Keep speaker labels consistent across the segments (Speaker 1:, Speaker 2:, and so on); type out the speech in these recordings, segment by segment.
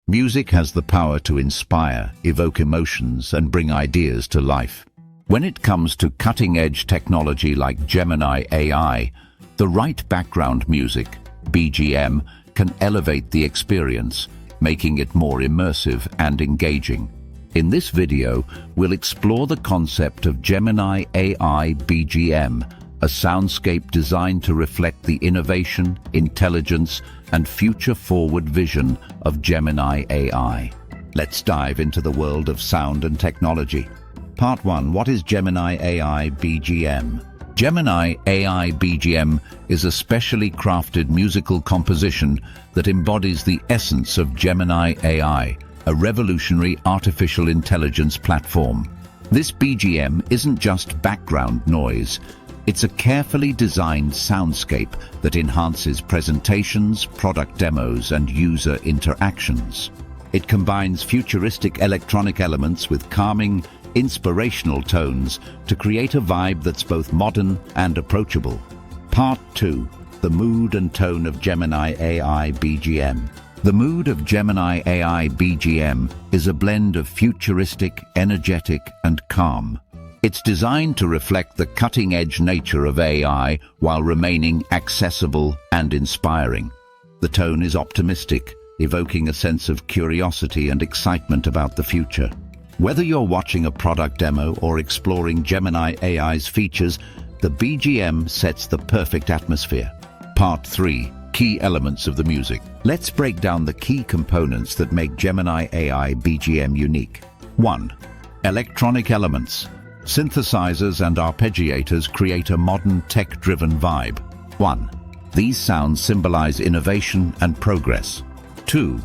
Speaker 1: Music has the power to inspire, evoke emotions, and bring ideas to life. When it comes to cutting-edge technology like Gemini AI, the right background music, BGM, can elevate the experience, making it more immersive and engaging. In this video, we'll explore the concept of Gemini AI BGM, a soundscape designed to reflect the innovation, intelligence, and future-forward vision of Gemini AI. Let's dive into the world of sound and technology. Part 1. What is Gemini AI BGM? Gemini AI BGM is a specially crafted musical composition that embodies the essence of Gemini AI, a revolutionary artificial intelligence platform. This BGM isn't just background noise. It's a carefully designed soundscape that enhances presentations, product demos, and user interactions. It combines futuristic electronic elements with calming, inspirational tones to create a vibe that's both modern and approachable. Part 2. The mood and tone of Gemini AI BGM. The mood of Gemini AI BGM is a blend of futuristic, energetic, and calm. It's designed to reflect the cutting-edge nature of AI while remaining accessible and inspiring. The tone is optimistic, evoking a sense of curiosity and excitement about the future. Whether you're watching a product demo or exploring Gemini AI's features, the BGM sets the perfect atmosphere. Part 3. Key elements of the music. Let's break down the key components that make Gemini AI BGM unique. 1. Electronic elements. Synthesizers and arpeggiators create a modern tech-driven vibe. 1. These sounds symbolize innovation and progress. 2.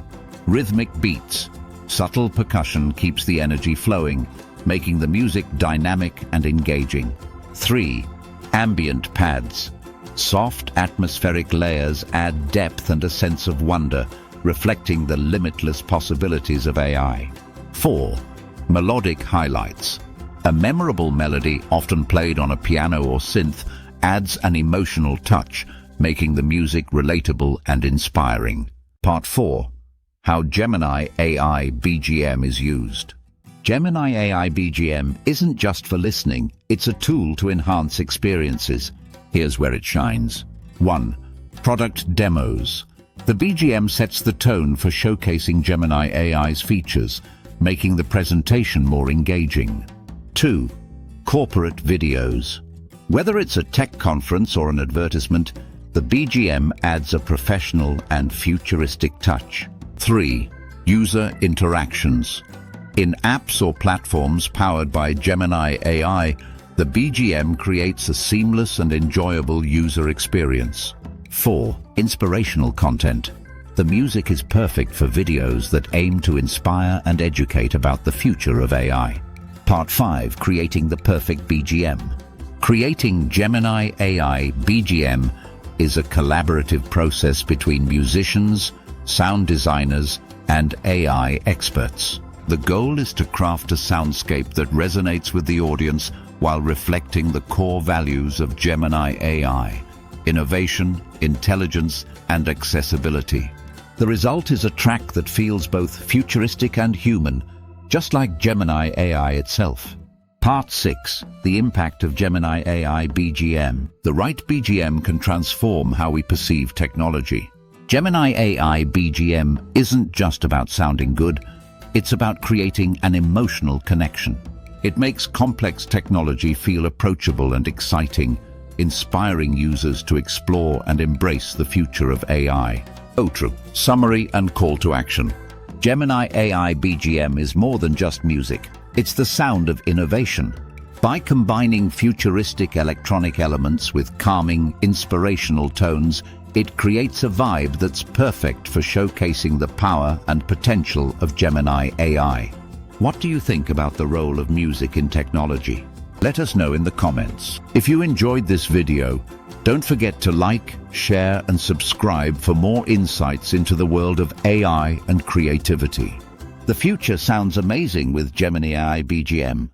Speaker 1: Rhythmic beats. Subtle percussion keeps the energy flowing, making the music dynamic and engaging. 3. Ambient pads. Soft atmospheric layers add depth and a sense of wonder, reflecting the limitless possibilities of AI. 4. Melodic highlights. A memorable melody, often played on a piano or synth, adds an emotional touch, making the music relatable and inspiring. Part 4. How Gemini AI BGM is used. Gemini AI BGM isn't just for listening, it's a tool to enhance experiences. Here's where it shines. 1. Product demos. The BGM sets the tone for showcasing Gemini AI's features, making the presentation more engaging. 2. Corporate videos. Whether it's a tech conference or an advertisement, the BGM adds a professional and futuristic touch. 3. User interactions. In apps or platforms powered by Gemini AI, the BGM creates a seamless and enjoyable user experience. 4. Inspirational content. The music is perfect for videos that aim to inspire and educate about the future of AI. Part 5. Creating the perfect BGM. Creating Gemini AI BGM is a collaborative process between musicians, sound designers, and AI experts. The goal is to craft a soundscape that resonates with the audience while reflecting the core values of Gemini AI: innovation, intelligence, and accessibility. The result is a track that feels both futuristic and human, just like Gemini AI itself. Part 6. The impact of Gemini AI BGM. The right BGM can transform how we perceive technology. Gemini AI BGM isn't just about sounding good, it's about creating an emotional connection. It makes complex technology feel approachable and exciting, inspiring users to explore and embrace the future of AI. Summary and call to action. Gemini AI BGM is more than just music. It's the sound of innovation. By combining futuristic electronic elements with calming, inspirational tones, it creates a vibe that's perfect for showcasing the power and potential of Gemini AI. What do you think about the role of music in technology? Let us know in the comments. If you enjoyed this video, don't forget to like, share, and subscribe for more insights into the world of AI and creativity. The future sounds amazing with Gemini AI BGM.